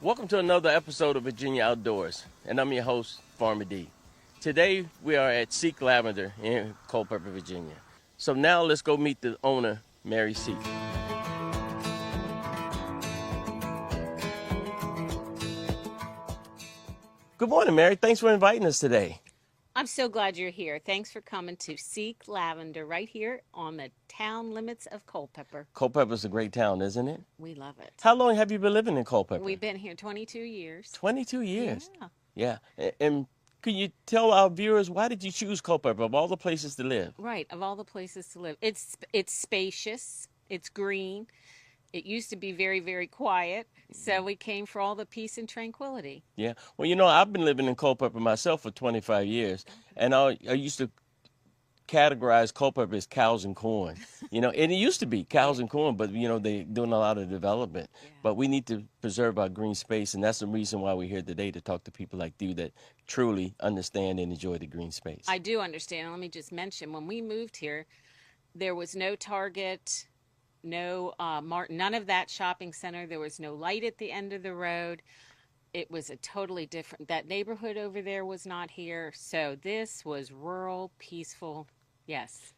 Welcome to another episode of Virginia Outdoors, and I'm your host, Farmer D. Today we are at Seek Lavender in Culpeper, Virginia. So now let's go meet the owner, Mary Seek. Good morning, Mary. Thanks for inviting us today. I'm so glad you're here. Thanks for coming to Seek Lavender right here on the town limits of Culpeper. Culpeper's a great town, isn't it? We love it. How long have you been living in Culpeper? We've been here 22 years. 22 years. Yeah. Yeah. And can you tell our viewers, why did you choose Culpeper of all the places to live? Right, of all the places to live. It's spacious, it's green. It used to be very, very quiet, so we came for all the peace and tranquility. Yeah. Well, you know, I've been living in Culpeper myself for 25 years, and I used to categorize Culpeper as cows and corn. You know, and it used to be cows and corn, but, you know, they're doing a lot of development. Yeah. But we need to preserve our green space, and that's the reason why we're here today, to talk to people like you that truly understand and enjoy the green space. I do understand. Let me just mention, when we moved here, there was no Target, no none of that shopping center. There was no light at the end of the road. It was a totally different, that neighborhood over there was not here. So this was rural, peaceful. Yes.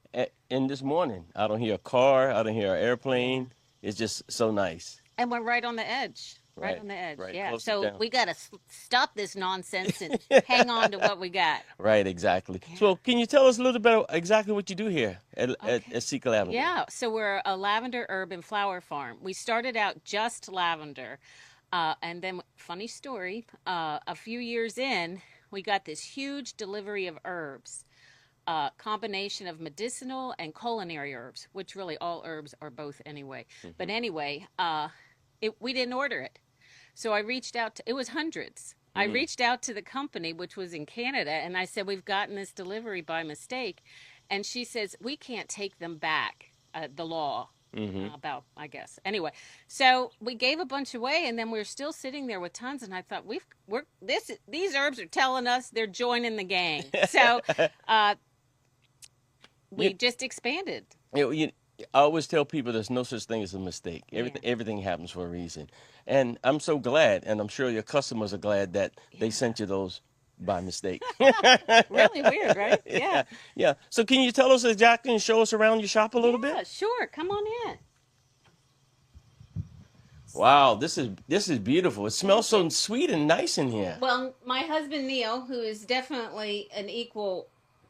And this morning, I don't hear a car, I don't hear an airplane. It's just so nice. And we're right on the edge. Right Right, on the edge. right, Yeah. close it So down. we got to stop this nonsense and hang on to what we got. Right, exactly. Yeah. So can you tell us a little bit about exactly what you do here at Seek Lavender? Yeah. So we're a lavender herb and flower farm. We started out just lavender. And then, funny story, a few years in, we got this huge delivery of herbs, combination of medicinal and culinary herbs, which really all herbs are both anyway. But anyway, we didn't order it. So I reached out to, it was hundreds. I reached out to the company, which was in Canada, and I said, we've gotten this delivery by mistake. And she says, we can't take them back, the law. About, I guess. Anyway, so we gave a bunch away, and then we were still sitting there with tons. And I thought, these herbs are telling us they're joining the gang. So we just expanded. I always tell people there's no such thing as a mistake. Everything happens for a reason. And I'm so glad, and I'm sure your customers are glad that they sent you those by mistake. Really weird, right? Yeah. Yeah. So can you tell us exactly and show us around your shop a little Yeah, bit? sure. Come on in. Wow, this is beautiful. It smells so sweet and nice in here. Well, my husband Neil, who is definitely an equal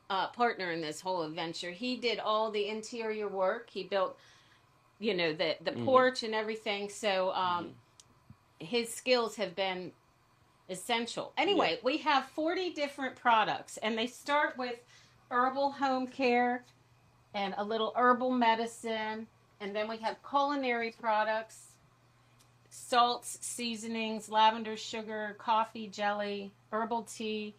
partner in this whole adventure, he did all the interior work. He built, the porch and everything. So his skills have been essential. Anyway, we have 40 different products, and they start with herbal home care and a little herbal medicine, and then we have culinary products, salts, seasonings, lavender sugar, coffee, jelly, herbal tea.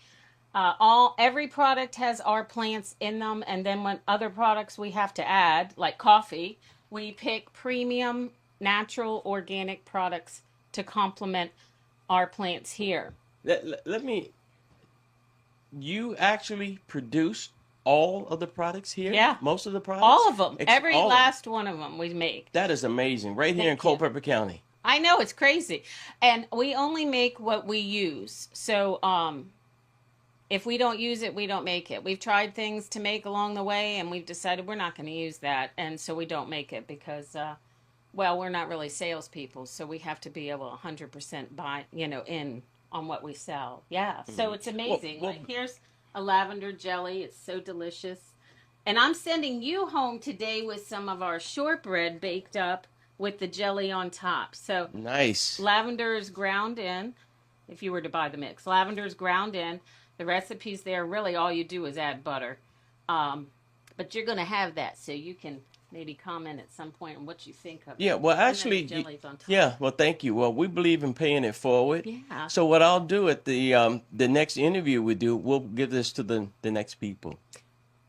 Every product has our plants in them, and then when other products we have to add, like coffee, we pick premium, natural, organic products to complement our plants here. Let me. You actually produce all of the products here? Yeah. Most of the products? All of them. Every all last one of them we make. That is amazing. Right here in Thank you. Culpeper County. I know, it's crazy. And we only make what we use. So if we don't use it, we don't make it. We've tried things to make along the way, and we've decided we're not going to use that. And so we don't make it because, we're not really salespeople. So we have to be able 100% buy, in on what we sell. Yeah. So it's amazing. Well, like, here's a lavender jelly. It's so delicious. And I'm sending you home today with some of our shortbread baked up with the jelly on top. So nice. Lavender is ground in, if you were to buy the mix. Lavender is ground in. The recipe's there. Really, all you do is add butter. But you're going to have that, so you can maybe comment at some point on what you think of it. Yeah, well, And then actually, the jelly's on top. yeah, well, thank you. Well, we believe in paying it forward. Yeah. So what I'll do at the next interview we do, we'll give this to the next people.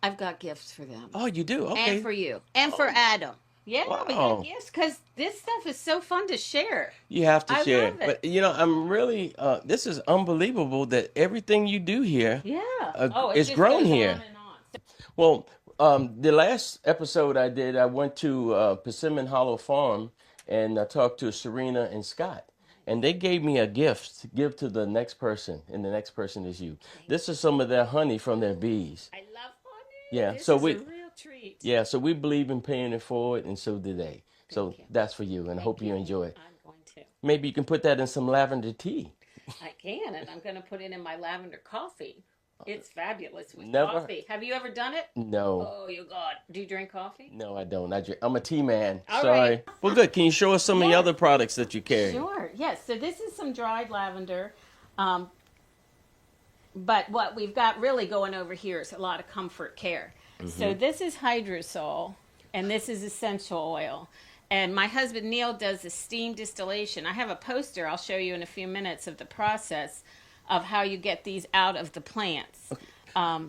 I've got gifts for them. Oh, you do? Okay. And for you. And for Adam. Yeah, we Wow. got gifts because this stuff is so fun to share. You have to I share. love it. But, I'm really, this is unbelievable that everything you do here Yeah. is just grown goes here. on and on. Well, the last episode I did, I went to Persimmon Hollow Farm and I talked to Serena and Scott. and they gave me a gift to give to the next person, and the next person is you. This is some of their honey from their bees. I love honey. Yeah, This so is a we real treat. yeah, so we believe in paying it forward, and so do they. So Thank you. that's for you, and I hope Thank you you. enjoy it. I'm going to. Maybe you can put that in some lavender tea. I can, and I'm going to put it in my lavender coffee. It's fabulous with Never. coffee. Have you ever done it? No. Oh, you God. Do you drink coffee? No, I don't. I'm a tea man. All Sorry. right. Well, good. Can you show us some of the Yes. other products that you carry? Sure. Yes. So this is some dried lavender. But what we've got really going over here is a lot of comfort care. So this is hydrosol, and this is essential oil. And my husband Neil does the steam distillation. I have a poster I'll show you in a few minutes of the process of how you get these out of the plants.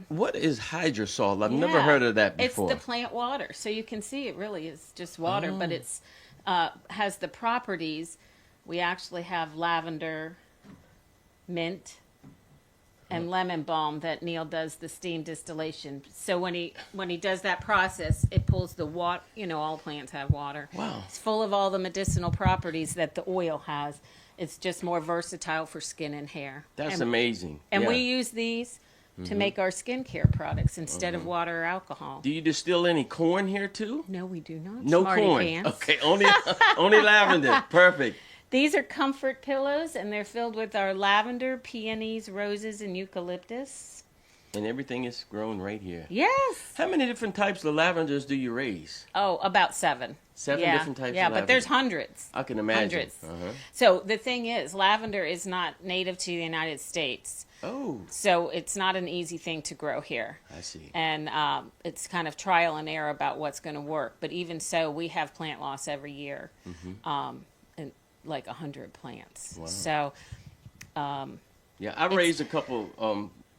What is hydrosol? I've never Yeah, heard of that before. It's the plant water. So you can see it really is just water, but it's has the properties. We actually have lavender, mint, and lemon balm that Neil does the steam distillation. So when he does that process, it pulls the water. You know, all plants have water. Wow. It's full of all the medicinal properties that the oil has. It's just more versatile for skin and hair. That's amazing. And Yeah. we use these to make our skincare products instead of water or alcohol. Do you distill any corn here too? No, we do not. No Smarty corn. pants. Okay, only lavender. Perfect. These are comfort pillows, and they're filled with our lavender, peonies, roses, and eucalyptus. And everything is grown right here. Yes. How many different types of lavenders do you raise? Oh, about 7. Seven Yeah. different types Yeah, of but there's lavender. hundreds. I can imagine. Hundreds. Uh-huh. So the thing is, lavender is not native to the United States. Oh, So it's not an easy thing to grow here. I see. And it's kind of trial and error about what's going to work. But even so, we have plant loss every year, and like 100 plants. Wow. So Yeah, I raised a couple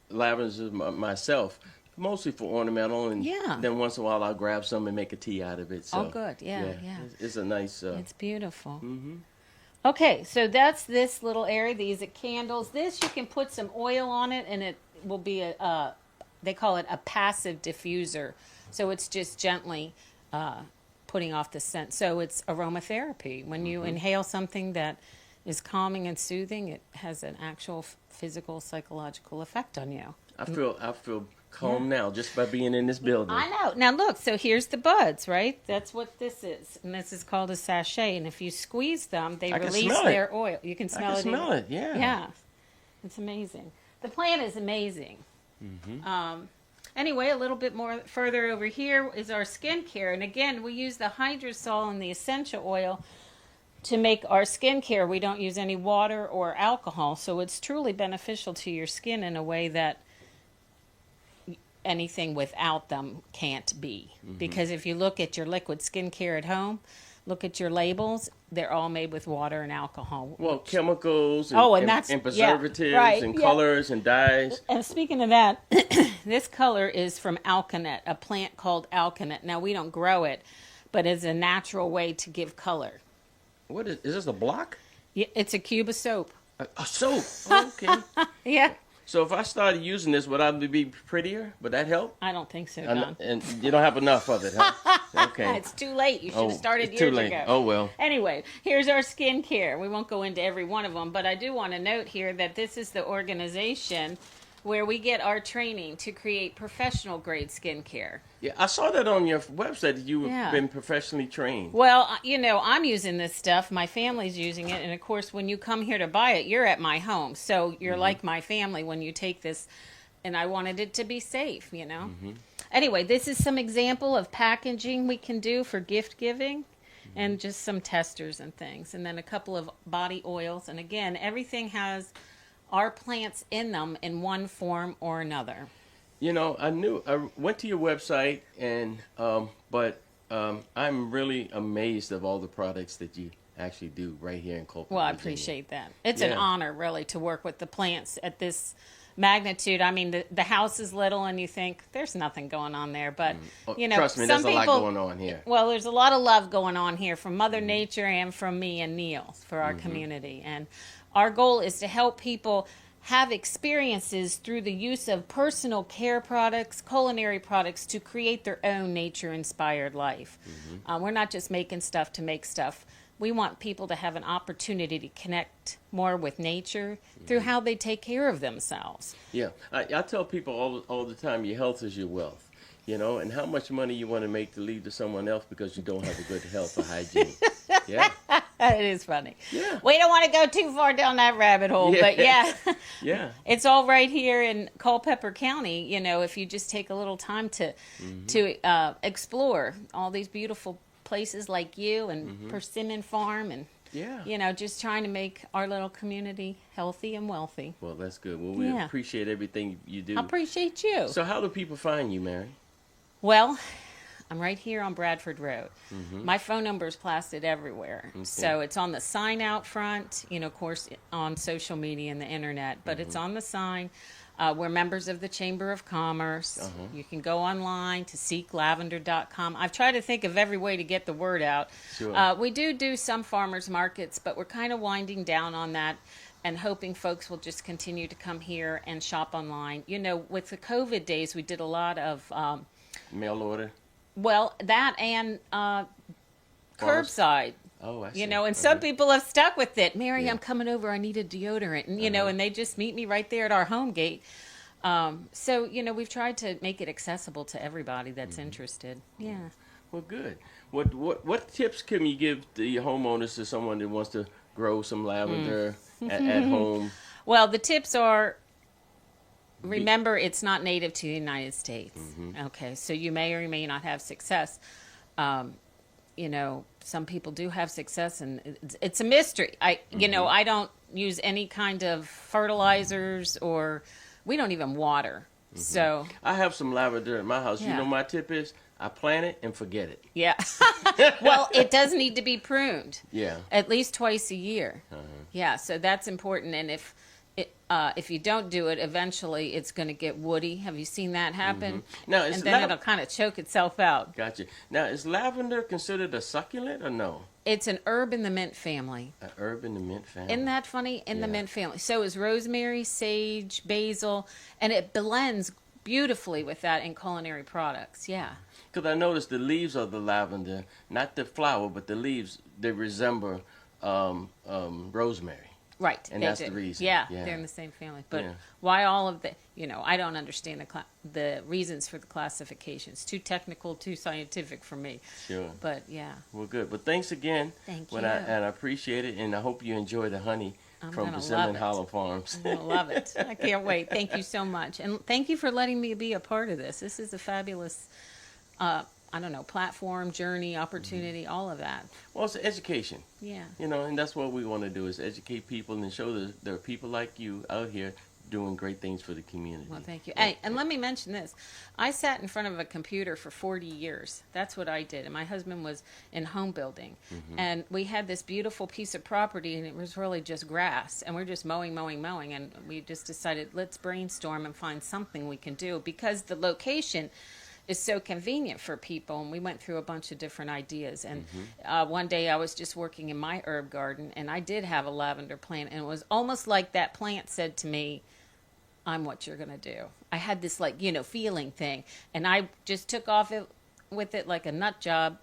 lavenders myself, mostly for ornamental, and Yeah. then once in a while I'll grab some and make a tea out of it. So, Oh, good. Yeah, yeah. It's a nice. it's beautiful. Okay, so that's this little area. These are candles. This, you can put some oil on it, and it will be they call it a passive diffuser. So it's just gently putting off the scent. So it's aromatherapy. When you inhale something that is calming and soothing, it has an actual physical, psychological effect on you. I feel calm now just by being in this building. I know. Now look, so here's the buds, right? That's what this is. And this is called a sachet. And if you squeeze them, they I can release smell it. their oil. You can I smell can it. smell it. Yeah. Yeah. It's amazing. The plant is amazing. Anyway, a little bit more further over here is our skincare. And again, we use the hydrosol and the essential oil to make our skincare. We don't use any water or alcohol. So it's truly beneficial to your skin in a way that anything without them can't be. Because if you look at your liquid skincare at home, look at your labels, they're all made with water and alcohol. Well, chemicals and, Oh, and that's- yeah, preservatives right, and yeah. colors and dyes. And speaking of that, this color is from alkanet, a plant called alkanet. Now, we don't grow it, but it's a natural way to give color. What is this a block? It's a cube of soap. A soap. Okay. Yeah. So if I started using this, would I be prettier? Would that help? I don't think so, Don. And you don't have enough of it, huh? Okay. It's too late. You should have started it's too years late. ago. Oh, well. Anyway, here's our skincare. We won't go into every one of them, but I do want to note here that this is the organization where we get our training to create professional grade skincare. Yeah, I saw that on your website that you've Yeah. been professionally trained. Well, you know, I'm using this stuff. My family's using it. And of course, when you come here to buy it, you're at my home. So you're like my family when you take this. And I wanted it to be safe, you know. Anyway, this is some example of packaging we can do for gift giving. And just some testers and things. And then a couple of body oils. And again, everything has our plants in them in one form or another. You know, I went to your website, and I'm really amazed of all the products that you actually do right here in Colbert. Well, I Virginia. appreciate that. It's an Yeah. honor, really, to work with the plants at this magnitude. I mean, the house is little, and you think there's nothing going on there, but you know, Trust me, some there's people. a lot going on here. Well, there's a lot of love going on here from Mother Nature and from me and Neil for our community, and our goal is to help people have experiences through the use of personal care products, culinary products to create their own nature-inspired life. We're not just making stuff to make stuff. we want people to have an opportunity to connect more with nature through how they take care of themselves. Yeah, I tell people all the time, your health is your wealth. And how much money you want to make to leave to someone else because you don't have a good health or hygiene. Yeah, It is funny. yeah, We don't want to go too far down that rabbit hole, yeah, but yeah, yeah. it's all right here in Culpeper County. If you just take a little time to explore all these beautiful places like you and Persimmon Farm, and Yeah. just trying to make our little community healthy and wealthy. Well, that's good. Well, we Yeah. appreciate everything you do. I appreciate you. So, how do people find you, Mary? Well, I'm right here on Bradford Road. My phone number is plastered everywhere. So it's on the sign out front, of course, on social media and the internet, but it's on the sign. We're members of the Chamber of Commerce. You can go online to seeklavender.com. I've tried to think of every way to get the word out. Sure. We do some farmers markets, but we're kind of winding down on that and hoping folks will just continue to come here and shop online. With the COVID days, we did a lot of Mail order? well, that and curbside. Oh, I see. And some people have stuck with it. Mary, Yeah. I'm coming over. I need a deodorant. And, and they just meet me right there at our home gate. So, we've tried to make it accessible to everybody that's interested. Yeah. Well, good. What tips can you give the homeowners to someone that wants to grow some lavender at home? Well, the tips are, remember, it's not native to the United States. Okay, so you may or may not have success. Some people do have success, and it's a mystery. I don't use any kind of fertilizers, or we don't even water. So I have some lavender at my house. You Yeah. know, my tip is I plant it and forget it. yeah. Well, it does need to be pruned Yeah. at least twice a year. Yeah, so that's important. And if you don't do it, eventually it's going to get woody. Have you seen that happen? Now, And then it'll kind of choke itself out. Gotcha. Now, is lavender considered a succulent or no? It's an herb in the mint family. An herb in the mint family. Isn't that funny? In the Yeah. mint family. So is rosemary, sage, basil, and it blends beautifully with that in culinary products. Yeah. Because I noticed the leaves of the lavender, not the flower, but the leaves, they resemble rosemary. Right. And they that's do. the reason. Yeah, Yeah. they're in the same family. But Yeah. why all of the, I don't understand the reasons for the classifications. Too technical, too scientific for me. Sure. But yeah. Well, good. But thanks again. Thank And you. I appreciate it, and I hope you enjoy the honey I'm from gonna Persimmon love it. Hollow Farms. I love it. I can't wait. Thank you so much. And thank you for letting me be a part of this. This is a fabulous, platform, journey, opportunity, all of that. Well, it's education, Yeah. and that's what we want to do is educate people and show that there are people like you out here doing great things for the community. Well, thank you. Hey, and let me mention this. I sat in front of a computer for 40 years. That's what I did. And my husband was in home building. And we had this beautiful piece of property, and it was really just grass. And we're just mowing. And we just decided, let's brainstorm and find something we can do, because the location is so convenient for people. And we went through a bunch of different ideas. And one day I was just working in my herb garden, and I did have a lavender plant. And it was almost like that plant said to me, I'm what you're going to do. I had this feeling thing, and I just took off with it like a nut job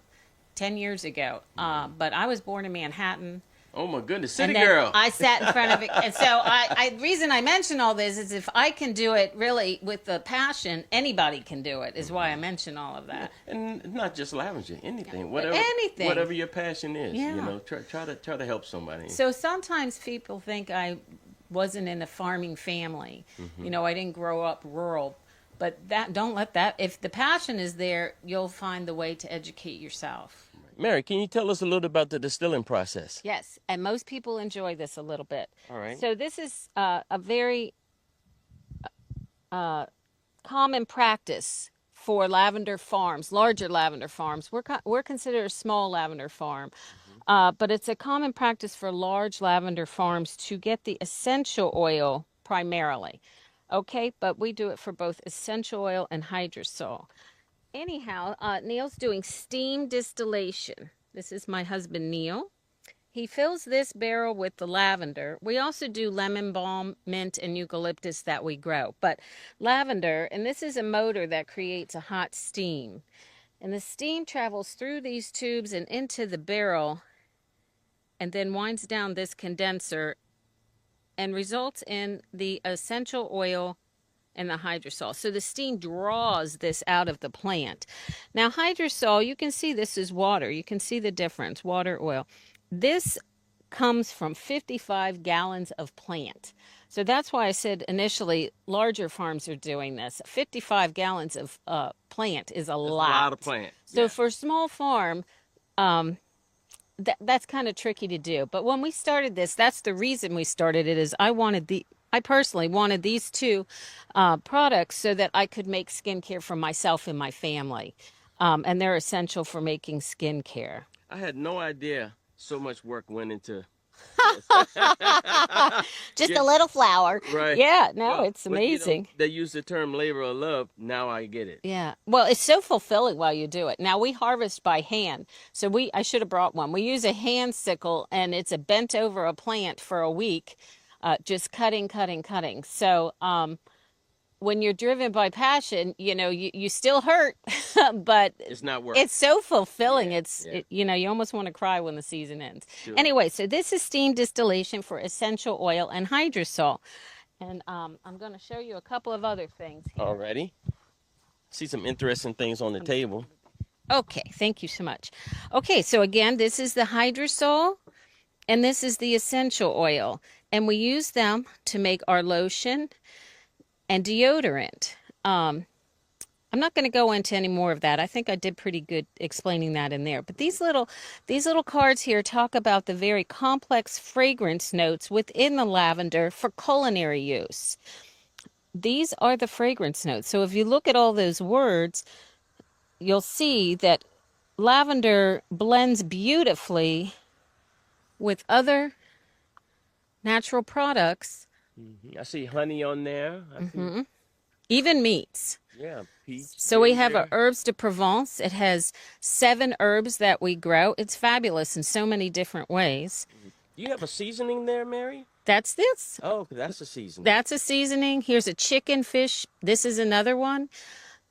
10 years ago. But I was born in Manhattan. Oh my goodness, city And then girl! I sat in front of it. And so the reason I mention all this is if I can do it really with the passion, anybody can do it, is why I mention all of that. And not just lavender, anything, Anything. whatever your passion is. Yeah. Try to help somebody. So sometimes people think I wasn't in a farming family. I didn't grow up rural. But don't let that, if the passion is there, you'll find the way to educate yourself. Mary, can you tell us a little about the distilling process? Yes, and most people enjoy this a little bit. All right. So this is a very common practice for lavender farms, larger lavender farms. We're considered a small lavender farm, but it's a common practice for large lavender farms to get the essential oil primarily. Okay, but we do it for both essential oil and hydrosol. Anyhow, Neil's doing steam distillation. This is my husband, Neil. He fills this barrel with the lavender. We also do lemon balm, mint, and eucalyptus that we grow. But lavender, and this is a motor that creates a hot steam. And the steam travels through these tubes and into the barrel and then winds down this condenser and results in the essential oil and the hydrosol. So the steam draws this out of the plant. Now, hydrosol, you can see this is water. You can see the difference, water, oil. This comes from 55 gallons of plant. So that's why I said initially larger farms are doing this. 55 gallons of plant is a lot. A lot of plant. So for a small farm, that's kind of tricky to do. But when we started this, that's the reason we started it, is I personally wanted these two products so that I could make skincare for myself and my family. And they're essential for making skincare. I had no idea so much work went into Just a little flour. right. Yeah, no, Well, it's amazing. they use the term labor of love. Now I get it. Yeah. Well, it's so fulfilling while you do it. Now we harvest by hand. So I should have brought one. We use a hand sickle, and it's a bent over a plant for a week, just cutting. So, when you're driven by passion, you still hurt, but it's not work. It's so fulfilling. Yeah. You almost want to cry when the season ends. Sure. Anyway, so this is steam distillation for essential oil and hydrosol. And I'm going to show you a couple of other things here. Alrighty. See some interesting things on the table. Okay, thank you so much. Okay, so again, this is the hydrosol, and this is the essential oil. And we use them to make our lotion and deodorant. I'm not going to go into any more of that. I think I did pretty good explaining that in there. But these little cards here talk about the very complex fragrance notes within the lavender for culinary use. These are the fragrance notes. So if you look at all those words, you'll see that lavender blends beautifully with other natural products. I see honey on there. Even meats. Yeah, peach. So we have a herbs de Provence. It has 7 herbs that we grow. It's fabulous in so many different ways. Do you have a seasoning there, Mary? That's this. Oh, that's a seasoning. That's a seasoning. Here's a chicken fish. This is another one.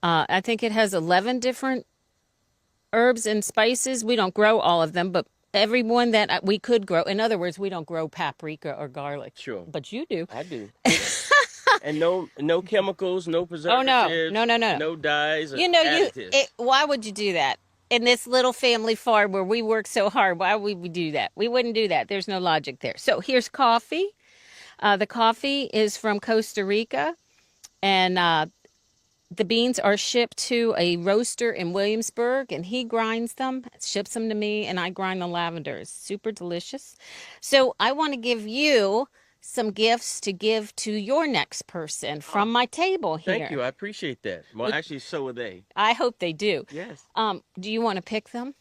I think it has 11 different herbs and spices. We don't grow all of them, but every one that we could grow. In other words, we don't grow paprika or garlic. Sure. But you do. I do. And no chemicals, no preservatives. Oh, no. No dyes or additives. Why would you do that? In this little family farm where we work so hard, why would we do that? We wouldn't do that. There's no logic there. So here's coffee. The coffee is from Costa Rica, and the beans are shipped to a roaster in Williamsburg, and he grinds them, ships them to me, and I grind the lavender. It's super delicious. So I want to give you some gifts to give to your next person from my table here. Thank you. I appreciate that. Well, actually, so are they. I hope they do. Yes. Do you want to pick them?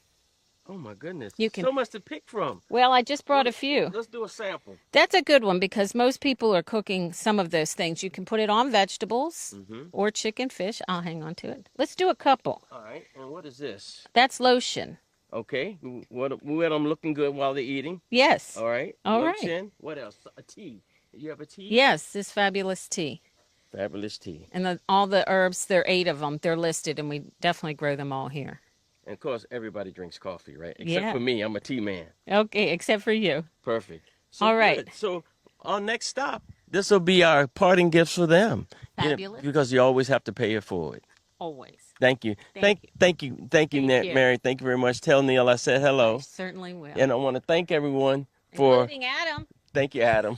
Oh, my goodness. You can. So much to pick from. Well, I just brought a few. Let's do a sample. That's a good one because most people are cooking some of those things. You can put it on vegetables or chicken, fish. I'll hang on to it. Let's do a couple. All right. And what is this? That's lotion. Okay. What I'm looking good while they're eating. Yes. All right. All lotion. right. What else? A tea. You have a tea? Yes, this fabulous tea. Fabulous tea. And all the herbs, there are 8 of them. They're listed, and we definitely grow them all here. And of course, everybody drinks coffee, right? Except for me. I'm a tea man. Okay, except for you. Perfect. So all right. Good. So our next stop, this will be our parting gifts for them. Fabulous. Because you always have to pay it forward. Always. Thank you. Thank you, Mary. Thank you very much. Tell Neil I said hello. I certainly will. And I want to thank everyone for... Including Adam. Thank you, Adam.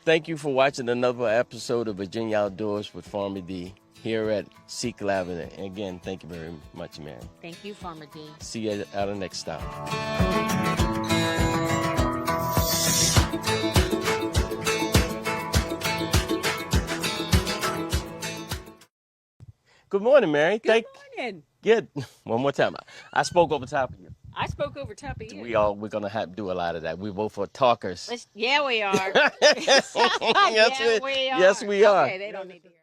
Thank you for watching another episode of Virginia Outdoors with Farmer D here at Seek Lavender. And again, thank you very much, Mary. Thank you, Farmer D. See you at the next stop. Good morning, Mary. Good morning. Good. One more time. I spoke over top of you. I spoke over top of you. We're gonna have to do a lot of that. We both are talkers. Yeah, we are. Yes, we are. Yes, we are. Okay, they don't need to hear.